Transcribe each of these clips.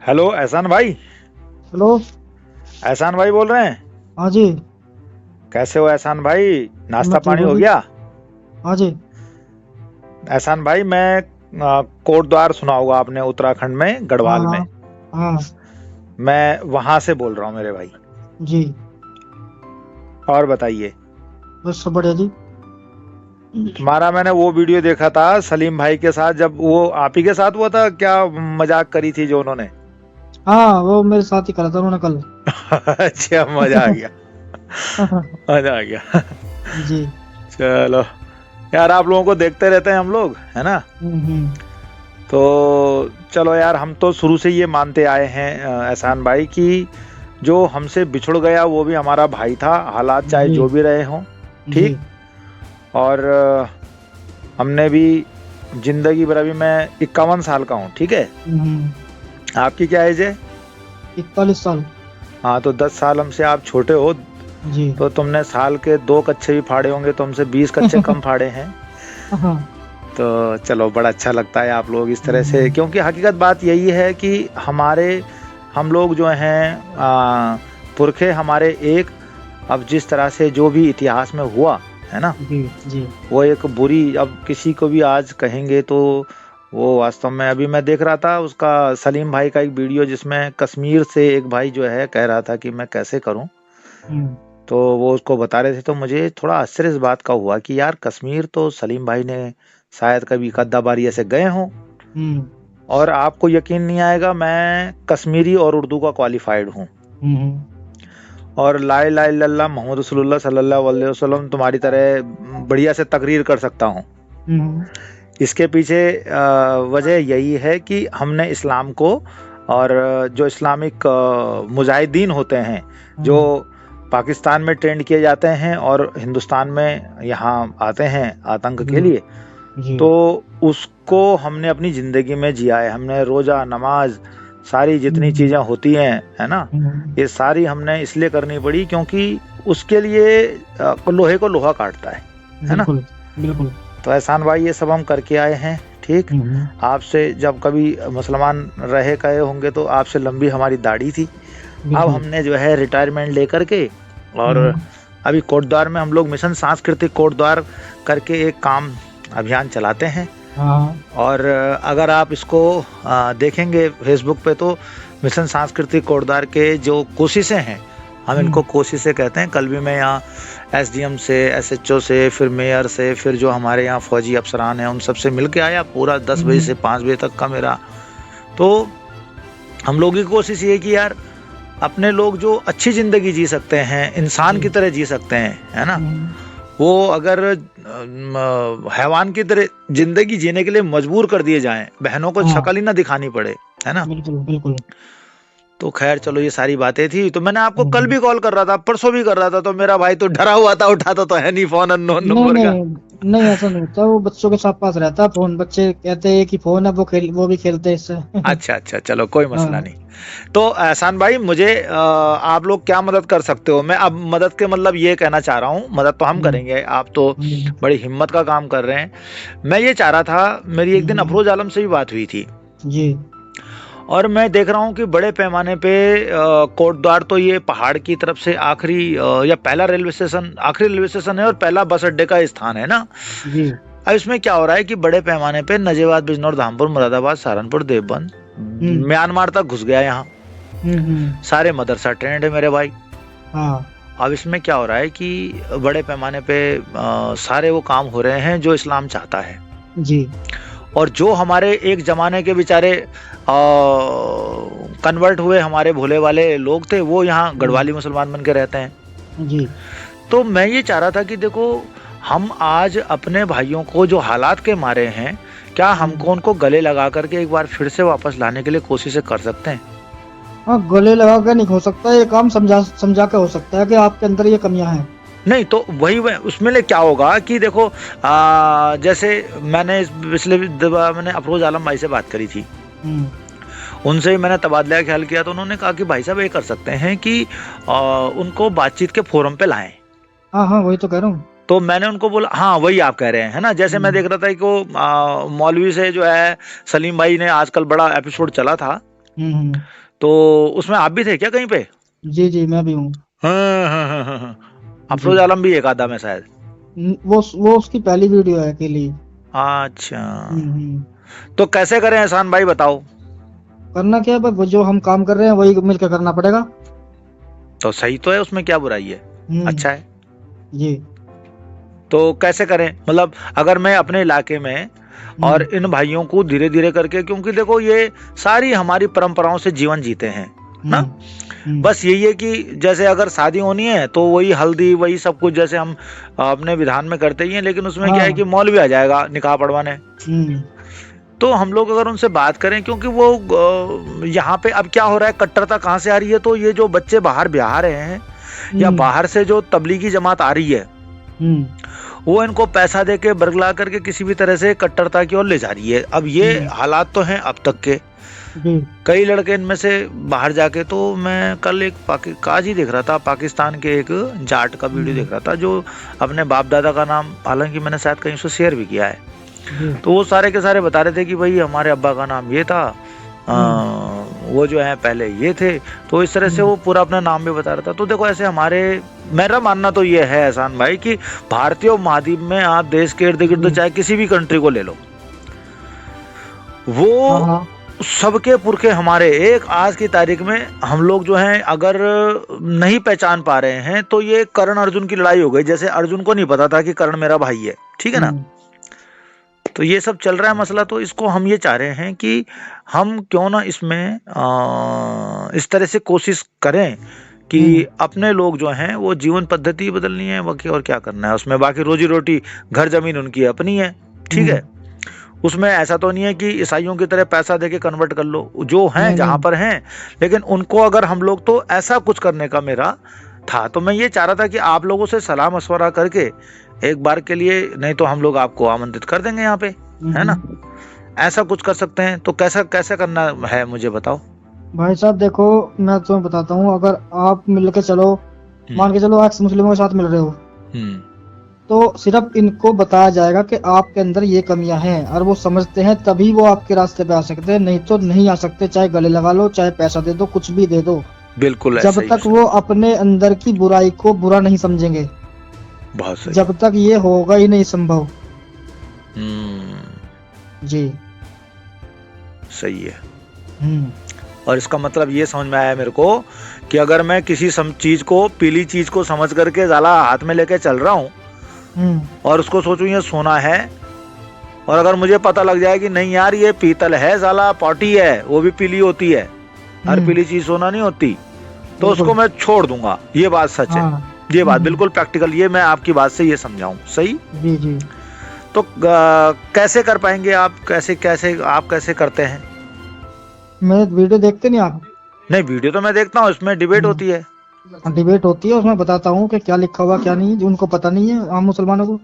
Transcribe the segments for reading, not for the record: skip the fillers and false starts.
Hello एहसान भाई। Hello. एहसान भाई बोल रहे हैं। हाँ जी। कैसे हो एहसान भाई? नाश्ता मैं ठीक पानी हूँ हो जी। गया? हाँ जी। एहसान भाई मैं कोटद्वार सुना होगा आपने, उत्तराखंड में हाँ गढ़वाल में। हाँ हाँ। मैं वहां से बोल रहा हूँ मेरे भाई। जी। और बताइए। बस सब बढ़िया जी। तुम्हारा मैंने वो वीडियो देखा था सलीम भाई के साथ, जब वो आप ही के साथ हुआ था क्या? मजाक करी थी जो उन्होंने। हाँ, वो मेरे साथ ही करा था उन्होंने कल। अच्छा, मजा आ गया। मजा आ गया। जी। चलो यार, आप लोगों को देखते रहते हैं हम लोग, है ना? हम्म। तो चलो यार, हम तो शुरू से ये मानते आए हैं एहसान भाई कि जो हमसे बिछुड़ गया वो भी हमारा भाई था, हालात चाहे जी। जो भी रहे हों। जी। ठीक। और हमने भी जिंदगी भर, अभी मैं 51 साल का हूँ, ठीक है? हम्म। आपकी क्या एज है? 41 साल। हाँ, तो 10 साल हमसे आप छोटे हो। जी। तो तुमने साल के 2 कच्चे भी फाड़े होंगे, तो हमसे 20 कच्चे कम फाड़े हैं। हाँ। तो चलो, बड़ा अच्छा लगता है आप लोग इस तरह से, हम्म। क्योंकि हकीकत बात यही है कि हमारे हम लोग जो हैं पुरखे हमारे एक, अब जिस तरह से जो भी इतिहास में हुआ है ना, जी। जी। वो एक बुरी, अब किसी को भी आज कहेंगे तो वो वास्तव में, अभी मैं देख रहा था उसका, सलीम भाई का एक वीडियो जिसमें कश्मीर से एक भाई जो है कह रहा था कि मैं कैसे करूं। हम्म। तो वो उसको बता रहे थे, तो मुझे थोड़ा आश्चर्य इस बात का हुआ कि यार कश्मीर तो सलीम भाई ने शायद कभी कद्दाबारी ऐसे गए हों। हम्म। और आपको यकीन नहीं आएगा, मैं कश्मीरी और उर्दू का क्वालिफाइड हूँ। हम्म। और ला इलाहा इल्लल्लाह मोहम्मद रसूलुल्लाह सल्लल्लाहु अलैहि वसल्लम तुम्हारी तरह बढ़िया से तकरीर कर सकता हूँ। हम्म। इसके पीछे वजह यही है कि हमने इस्लाम को, और जो इस्लामिक मुजाहिदीन होते हैं जो हम्म। पाकिस्तान में ट्रेंड किए जाते हैं और हिंदुस्तान में यहाँ आते हैं आतंक जी। के लिए, जी। तो उसको हमने अपनी ज़िंदगी में जिया है। हमने रोज़ा नमाज सारी जितनी हम्म। चीज़ें होती हैं, है ना, हम्म। ये सारी हमने इसलिए करनी पड़ी क्योंकि उसके लिए लोहे को लोहा काटता है ना। बिल्कुल। बिल्कुल। तो एहसान भाई, ये सब हम करके आए हैं। ठीक। हम्म। आपसे जब कभी मुसलमान रहे कहे होंगे तो आपसे लंबी हमारी दाढ़ी थी। अब बिल्कुल। हमने जो है रिटायरमेंट लेकर के, और हम्म। अभी कोटद्वार में हम लोग मिशन सांस्कृतिक कोटद्वार करके एक काम अभियान चलाते हैं। हाँ। और अगर आप इसको देखेंगे फेसबुक पे, तो मिशन सांस्कृतिक कोटद्वार के जो कोशिशें हैं, हम इनको हम्म। कोशिशें कहते हैं। कल भी मैं यहाँ एसडीएम से, एसएचओ से, फिर मेयर से, फिर जो हमारे यहाँ फौजी अफसरान हैं उन सबसे मिल के आया। पूरा 10 बजे से हम्म। 5 बजे तक का मेरा। तो हम लोगों की कोशिश ये है कि यार अपने लोग जो अच्छी ज़िंदगी जी सकते हैं, इंसान की जी। तरह जी सकते हैं, है ना, हम्म। वो अगर हैवान की तरह ज़िंदगी जीने के लिए मजबूर कर दिए जाएं, बहनों को हाँ। शक्ल ही ना दिखानी पड़े, है ना। बिल्कुल बिल्कुल। तो खैर चलो, ये सारी बातें थी। तो मैंने आपको कल हम्म। भी कॉल कर रहा था, परसों भी कर रहा था, तो मेरा भाई तो डरा हुआ था, उठाता तो है नहीं फोन अननोन नहीं नंबर का। नहीं नहीं, ऐसा नहीं होता। वो बच्चों के साथ पास रहता है फोन। बच्चे कहते हैं कि फोन है, वो भी खेलते हैं इससे। अच्छा अच्छा, चलो कोई मसला हाँ। नहीं। तो एहसान भाई, मुझे आप लोग क्या मदद कर सकते हो? मैं अब मदद के मतलब ये कहना चाह रहा हूँ, मदद तो हम हम्म। करेंगे, आप तो हम्म। बड़ी हिम्मत का काम कर रहे हैं। मैं ये चाह रहा था, मेरी एक दिन हम्म। अफरोज आलम से भी बात हुई थी, जी। और मैं देख रहा हूँ कि बड़े पैमाने पे कोटद्वार तो ये पहाड़ की तरफ से आखिरी या पहला रेलवे स्टेशन, आखिरी रेलवे स्टेशन है और पहला बस अड्डे का स्थान है ना। जी। अब इसमें क्या हो रहा है कि बड़े पैमाने पे नजेबाद, बिजनौर, धामपुर, मुरादाबाद, सहारनपुर, देवबंद, हम्म। म्यांमार तक घुस गया यहाँ। हम्म। सारे मदरसा ट्रेंड है मेरे भाई। हाँ। अब इसमें क्या हो रहा है कि बड़े पैमाने पे सारे वो काम हो रहे हैं जो इस्लाम चाहता है। जी। और जो हमारे एक जमाने के बेचारे कन्वर्ट हुए हमारे भोले वाले लोग थे, वो यहाँ हम्म। गढ़वाली मुसलमान बन के रहते हैं। जी। तो मैं ये चाह रहा था कि देखो, हम आज अपने भाइयों को जो हालात के मारे हैं, क्या हमको हम्म। उनको गले लगा करके एक बार फिर से वापस लाने के लिए कोशिशें कर सकते हैं? हाँ, गले लगा के नहीं हो सकता ये काम। समझा समझा के हो सकता है कि आपके अंदर ये कमियां हैं। नहीं तो वही उसमें ले क्या होगा कि देखो, जैसे मैंने पिछले दफा मैंने अफरोज आलम भाई से बात करी थी, हम्म। उनसे ही मैंने तबादला ख्याल किया, तो उन्होंने कहा कि भाई साहब ये कर सकते हैं कि उनको बातचीत के फोरम पे लाएं। हाँ हाँ, वही तो कह रहा हूँ। तो मैंने उनको बोला, हाँ वही आप कह रहे हैं, है ना। जैसे मैं हम्म। देख रहा था कि वो मौलवी से जो है सलीम भाई ने आजकल बड़ा एपिसोड चला था, हम्म। तो उसमें आप भी थे क्या कहीं पे? जी जी, मैं भी हूँ। हाँ हाँ हाँ हाँ हाँ। जी। अफरोज आलम भी एक आधा में शायद। वो उसकी पहली वीडियो है अकेली। अच्छा, हम्म। तो कैसे करें एहसान भाई बताओ। करना क्या है, बस वो जो हम काम कर रहे हैं वही मिलकर करना पड़ेगा। तो सही तो है, उसमें क्या बुराई है, हम्म। अच्छा है। जी। तो कैसे करें, मतलब अगर मैं अपने इलाके में और हम्म। इन भाइयों को धीरे धीरे करके, क्योंकि देखो ये सारी हमारी परंपराओं से जीवन जीते हैं ना। हम्म। हम्म। बस यही है कि जैसे अगर शादी होनी है तो वही हल्दी वही सब कुछ जैसे हम अपने विधान में करते ही हैं, लेकिन उसमें क्या है कि हाँ। मौलवी आ जाएगा निकाह पढ़वाने। हम्म। तो हम लोग अगर उनसे बात करें, क्योंकि वो यहाँ पे अब क्या हो रहा है, कट्टरता कहाँ से आ रही है, तो ये जो बच्चे बाहर ब्याह रहे हैं या हम्म। बाहर से जो तबलीगी जमात आ रही है, हम्म। वो इनको पैसा दे के बरगला करके किसी भी तरह से कट्टरता की ओर ले जा रही है। अब ये हम्म। हालात तो हैं अब तक के। जी। कई लड़के इनमें से बाहर जाके, तो मैं कल एक काजी देख रहा था, पाकिस्तान के एक जाट का वीडियो हम्म। देख रहा था, जो अपने बाप दादा का नाम, हालांकि मैंने शायद कहीं से शेयर भी किया है, जी। तो वो सारे के सारे बता रहे थे कि भाई हमारे अब्बा का नाम ये था, हम्म। वो जो है पहले ये थे। तो इस तरह से हम्म। वो पूरा अपना नाम भी बता रहा था। तो देखो ऐसे हमारे, मेरा मानना तो ये है एहसान भाई कि भारतीय उपमहाद्वीप में आप देश के इर्द गिर्द जी। चाहे किसी भी कंट्री को ले लो, हाँ वो हाँ। सबके पुरखे हमारे एक आज की तारीख में हम लोग जो हैं अगर नहीं पहचान पा रहे हैं, तो ये कर्ण अर्जुन की लड़ाई हो गई। जैसे अर्जुन को नहीं पता था कि कर्ण मेरा भाई है, ठीक है ना। हम्म। तो ये सब चल रहा है मसला। तो इसको हम ये चाह रहे हैं कि हम क्यों ना इसमें इस तरह से कोशिश करें कि हम्म। अपने लोग जो हैं वो जीवन पद्धति बदलनी है, बाकी और क्या करना है उसमें। बाकी रोजी रोटी घर जमीन उनकी अपनी है, ठीक हम्म। है। उसमें ऐसा तो नहीं है कि ईसाइयों की तरह पैसा देके कन्वर्ट कर लो, जो हैं नहीं जहां नहीं। पर हैं। लेकिन उनको अगर हम लोग, तो ऐसा कुछ करने का मेरा था। तो मैं ये चाह रहा था कि आप लोगों से सलाह मशवरा करके एक बार के लिए, नहीं तो हम लोग आपको आमंत्रित कर देंगे यहाँ पे, है ना। हम्म। ऐसा कुछ कर सकते हैं, तो कैसा कैसे करना है मुझे बताओ। भाई साहब देखो, मैं तुम्हें बताता हूँ। अगर आप मिल के चलो, मान हम्म के चलो एक्स मुस्लिमों के साथ मिल रहे हो, हम्म तो सिर्फ इनको बताया जाएगा कि आपके अंदर ये कमियां हैं, और वो समझते हैं तभी वो आपके रास्ते पे आ सकते हैं, नहीं तो नहीं आ सकते। चाहे गले लगा लो, चाहे पैसा दे दो, कुछ भी दे दो, बिल्कुल जब ऐसा ही तक सही। वो अपने अंदर की बुराई को बुरा नहीं समझेंगे, बहुत सही। जब तक ये होगा ही नहीं संभव। हम्म जी। सही है। हम्म। और इसका मतलब ये समझ में आया मेरे को कि अगर मैं किसी चीज को, पीली चीज को समझ करके जाला हाथ में लेके चल रहा हूँ हम्म। और उसको सोचूं ये सोना है, और अगर मुझे पता लग जाए कि नहीं यार ये पीतल है, साला पॉटी है, वो भी पीली होती है, हर हम्म। पीली चीज सोना नहीं होती, तो उसको बिल्कुल। मैं छोड़ दूंगा। ये बात सच है, हाँ। ये बात बिल्कुल प्रैक्टिकल, ये मैं आपकी बात से ये समझाऊं सही। जी जी। तो कैसे कर पाएंगे आप, कैसे कैसे आप कैसे करते हैं? मेरे वीडियो देखते नहीं आप? नहीं, वीडियो तो मैं देखता हूँ, इसमें डिबेट होती है। डिबेट होती है, उसमें बताता हूँ कि क्या लिखा हुआ क्या नहीं, जो उनको पता नहीं है आम मुसलमानों को।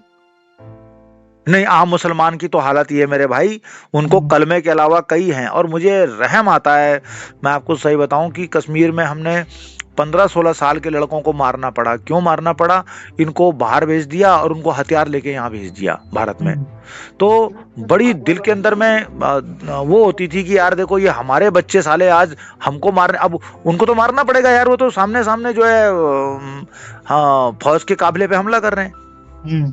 नहीं, आम मुसलमान की तो हालत ये है मेरे भाई, उनको हम्म। कलमे के अलावा कई हैं। और मुझे रहम आता है, मैं आपको सही बताऊं कि कश्मीर में हमने 15-16 साल के लड़कों को मारना पड़ा। क्यों मारना पड़ा? इनको बाहर भेज दिया और उनको हथियार लेके यहाँ भेज दिया भारत में। हम्म। तो बड़ी दिल के अंदर में वो होती थी कि यार देखो ये हमारे बच्चे साले आज हमको मारने, अब उनको तो मारना पड़ेगा यार, वो तो सामने सामने जो है हाँ फौज के काफिले पे हमला कर रहे हैं। हम्म।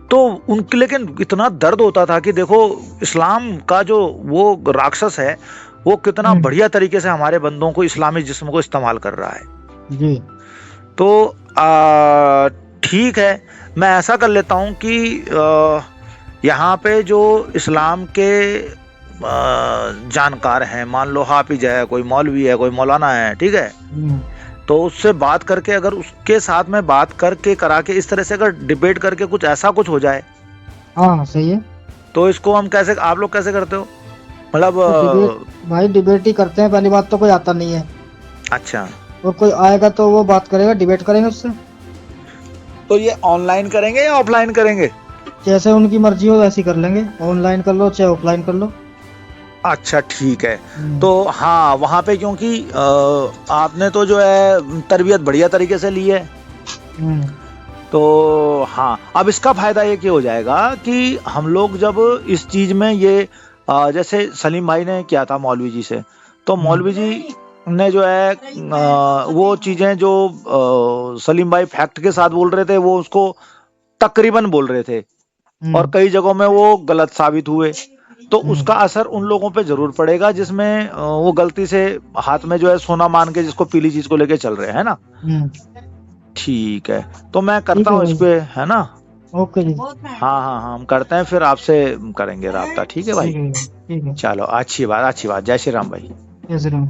तो उनके, लेकिन इतना दर्द होता था कि देखो इस्लाम का जो वो राक्षस है, वो कितना बढ़िया तरीके से हमारे बंदों को, इस्लामी जिस्म को इस्तेमाल कर रहा है। जी। तो ठीक है, मैं ऐसा कर लेता हूँ कि यहाँ पे जो इस्लाम के जानकार हैं, मान लो हाफिज है, कोई मौलवी है, कोई मौलाना है, ठीक है, तो उससे बात करके, अगर उसके साथ में बात करके करा के इस तरह से अगर डिबेट करके कुछ ऐसा कुछ हो जाए, हाँ सही है। तो इसको हम कैसे, आप लोग कैसे करते हो मतलब? तो डिबेट भाई, डिबेट ही करते हैं। पहली बात तो कोई आता नहीं है, अच्छा, और कोई आएगा तो वो बात करेगा, डिबेट करेंगे उससे। तो ये ऑनलाइन करेंगे या ऑफलाइन करेंगे? जैसे उनकी मर्जी हो वैसी कर लेंगे, ऑनलाइन कर लो चाहे ऑफलाइन कर लो। अच्छा ठीक है। तो हाँ, वहाँ पे क्योंकि आपने तो जो है तरबियत बढ़िया तरीके से ली है, तो हाँ, अब इसका फायदा ये क्या हो जाएगा कि हम लोग जब इस चीज में ये जैसे सलीम भाई ने किया था मौलवी जी से, तो मौलवी जी ने जो है वो चीजें जो सलीम भाई फैक्ट के साथ बोल रहे थे वो उसको तकरीबन बोल रहे थे और कई जगहों में वो गलत साबित हुए। तो उसका असर उन लोगों पे जरूर पड़ेगा जिसमें वो गलती से हाथ में जो है सोना मान के जिसको पीली चीज को लेके चल रहे हैं ना। ठीक है, तो मैं करता हूँ इस पे, है ना। ओके जी। हाँ हाँ हाँ, हम करते हैं, फिर आपसे करेंगे राब्ता। ठीक है भाई, ठीक है। चलो, अच्छी बात, अच्छी बात। जय श्री राम भाई। जय श्री राम।